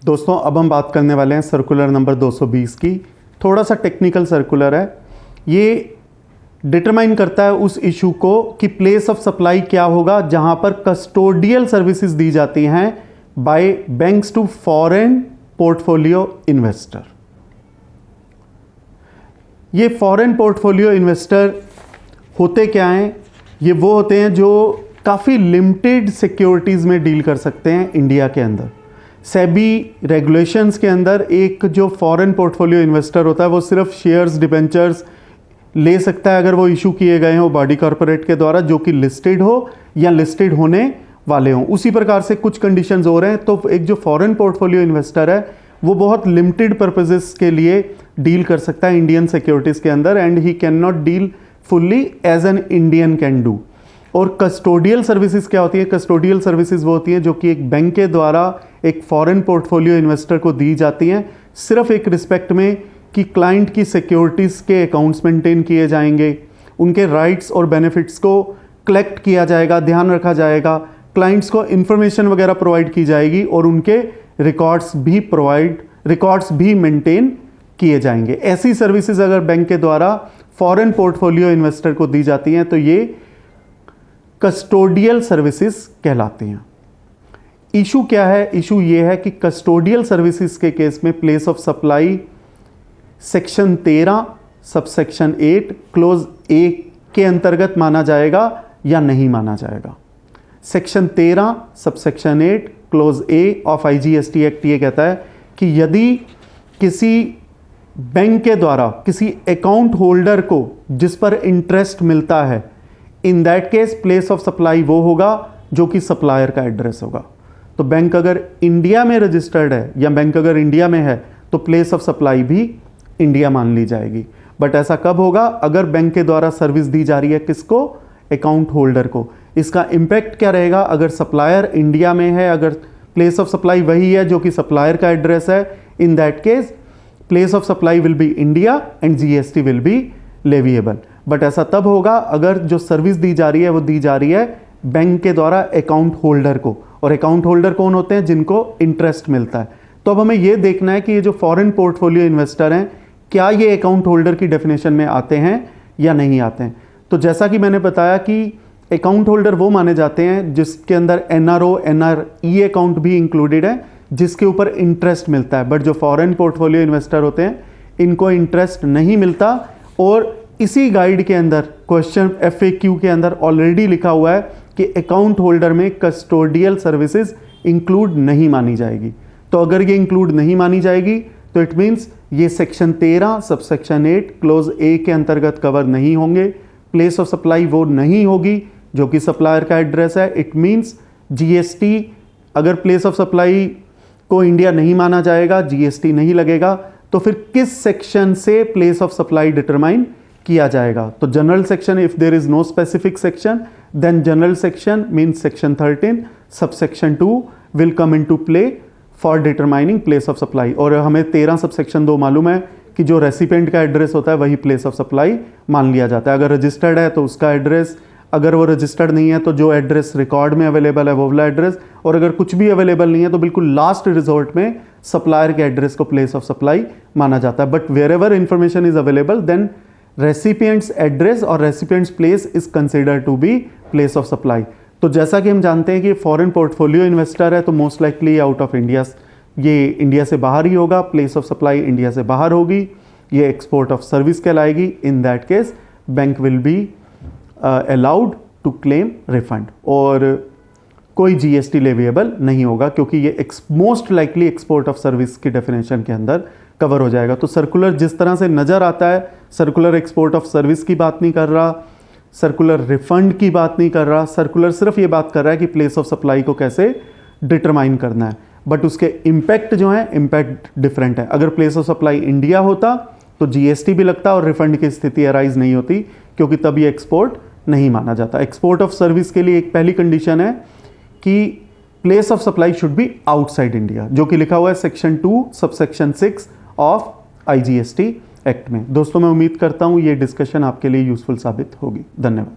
दोस्तों अब हम बात करने वाले हैं सर्कुलर नंबर 220 की। थोड़ा सा टेक्निकल सर्कुलर है। ये डिटरमाइन करता है उस इशू को कि प्लेस ऑफ सप्लाई क्या होगा जहां पर कस्टोडियल सर्विसेज दी जाती हैं by banks to foreign portfolio investor. ये फॉरेन पोर्टफोलियो इन्वेस्टर होते क्या हैं? ये वो होते हैं जो काफ़ी लिमिटेड सिक्योरिटीज़ में डील कर सकते हैं इंडिया के अंदर। सेबी रेगुलेशंस के अंदर एक जो फॉरेन पोर्टफोलियो इन्वेस्टर होता है वो सिर्फ शेयर्स डिबेंचर्स ले सकता है अगर वो इशू किए गए हों बॉडी कॉर्पोरेट के द्वारा जो कि लिस्टेड हो या लिस्टेड होने वाले हों। उसी प्रकार से कुछ कंडीशंस हो रहे हैं। तो एक जो फॉरेन पोर्टफोलियो इन्वेस्टर है वो बहुत लिमिटेड पर्पसेस के लिए डील कर सकता है इंडियन सिक्योरिटीज़ के अंदर, and he can not deal fully as an Indian can do. और कस्टोडियल सर्विसेज क्या होती है? कस्टोडियल सर्विसेज वो होती हैं जो कि एक बैंक के द्वारा एक फॉरेन पोर्टफोलियो इन्वेस्टर को दी जाती हैं, सिर्फ एक रिस्पेक्ट में कि क्लाइंट की सिक्योरिटीज़ के अकाउंट्स मेंटेन किए जाएंगे, उनके राइट्स और बेनिफिट्स को कलेक्ट किया जाएगा, ध्यान रखा जाएगा, क्लाइंट्स को इन्फॉर्मेशन वगैरह प्रोवाइड की जाएगी और उनके रिकॉर्ड्स भी मेंटेन किए जाएंगे। ऐसी सर्विसेज अगर बैंक के द्वारा फॉरेन पोर्टफोलियो इन्वेस्टर को दी जाती हैं तो ये कस्टोडियल सर्विसेज कहलाती हैं। इशू क्या है? इशू ये है कि कस्टोडियल सर्विसेज के केस में place of supply section 13 subsection 8 clause a के अंतर्गत माना जाएगा या नहीं माना जाएगा। Section 13 subsection 8 clause a of IGST act ये कहता है कि यदि किसी बैंक के द्वारा किसी अकाउंट होल्डर को जिस पर इंटरेस्ट मिलता है, इन that case place of supply वो होगा जो कि सप्लायर का एड्रेस होगा। तो बैंक अगर इंडिया में रजिस्टर्ड है या बैंक अगर इंडिया में है तो प्लेस ऑफ सप्लाई भी इंडिया मान ली जाएगी। बट ऐसा कब होगा? अगर बैंक के द्वारा सर्विस दी जा रही है किसको? अकाउंट होल्डर को। इसका इम्पैक्ट क्या रहेगा? अगर सप्लायर इंडिया में है, अगर प्लेस ऑफ सप्लाई वही है जो कि सप्लायर का एड्रेस है, इन that case place of supply will be India and GST will be leviable. But ऐसा तब होगा अगर जो सर्विस दी जा रही है वो दी जा रही है बैंक के द्वारा अकाउंट होल्डर को, और अकाउंट होल्डर कौन होते हैं? जिनको इंटरेस्ट मिलता है। तो अब हमें ये देखना है कि ये जो फॉरेन पोर्टफोलियो इन्वेस्टर हैं क्या ये अकाउंट होल्डर की डेफिनेशन में आते हैं या नहीं आते हैं। तो जैसा कि मैंने बताया कि अकाउंट होल्डर वो माने जाते हैं जिसके अंदर NRO NRE अकाउंट भी इंक्लूडेड है, जिसके ऊपर इंटरेस्ट मिलता है। बट जो फॉरेन पोर्टफोलियो इन्वेस्टर होते हैं इनको इंटरेस्ट नहीं मिलता, और इसी गाइड के अंदर क्वेश्चन FAQ के अंदर ऑलरेडी लिखा हुआ है कि अकाउंट होल्डर में कस्टोडियल सर्विसेज इंक्लूड नहीं मानी जाएगी। तो अगर ये इंक्लूड नहीं मानी जाएगी तो इट मीन्स ये सेक्शन 13 सबसेक्शन 8 क्लोज ए के अंतर्गत कवर नहीं होंगे। प्लेस ऑफ सप्लाई वो नहीं होगी जो कि सप्लायर का एड्रेस है। इट मीन्स GST, अगर प्लेस ऑफ सप्लाई को इंडिया नहीं माना जाएगा, GST नहीं लगेगा, तो फिर किस सेक्शन से प्लेस ऑफ सप्लाई डिटरमाइन किया जाएगा? तो general section, if there is no specific section then general section means section 13 subsection 2 will come into play for determining place of supply. और हमें 13 सबसेक्शन 2 मालूम है कि जो रेसिपिएंट का एड्रेस होता है वही प्लेस ऑफ सप्लाई मान लिया जाता है। अगर रजिस्टर्ड है तो उसका एड्रेस, अगर वो रजिस्टर्ड नहीं है तो जो एड्रेस रिकॉर्ड में अवेलेबल है वो वाला एड्रेस, और अगर कुछ भी अवेलेबल नहीं है तो बिल्कुल लास्ट रिजॉर्ट में सप्लायर के एड्रेस को प्लेस ऑफ सप्लाई माना जाता है। But wherever information is available then recipient's address और recipient's place is considered to be place of supply. तो जैसा कि हम जानते हैं कि फॉरेन पोर्टफोलियो इन्वेस्टर है तो most likely out of India, ये इंडिया से बाहर ही होगा, प्लेस ऑफ सप्लाई इंडिया से बाहर होगी, ये एक्सपोर्ट ऑफ सर्विस कहलाएगी। In that case bank will be allowed to claim refund और कोई GST लेविएबल नहीं होगा क्योंकि ये most likely export of service की डेफिनेशन के अंदर कवर हो जाएगा। तो सर्कुलर जिस तरह से नज़र आता है, सर्कुलर एक्सपोर्ट ऑफ सर्विस की बात नहीं कर रहा, सर्कुलर रिफंड की बात नहीं कर रहा, सर्कुलर सिर्फ ये बात कर रहा है कि प्लेस ऑफ सप्लाई को कैसे डिटरमाइन करना है। बट उसके इम्पैक्ट जो है, इम्पैक्ट डिफरेंट है। अगर प्लेस ऑफ सप्लाई इंडिया होता तो GST भी लगता और रिफंड की स्थिति अराइज नहीं होती क्योंकि तब ये एक्सपोर्ट नहीं माना जाता। एक्सपोर्ट ऑफ सर्विस के लिए एक पहली कंडीशन है कि place of supply should be outside India, जो कि लिखा हुआ है section 2 subsection 6 of IGST act में। दोस्तों मैं उम्मीद करता हूँ ये डिस्कशन आपके लिए यूजफुल साबित होगी। धन्यवाद।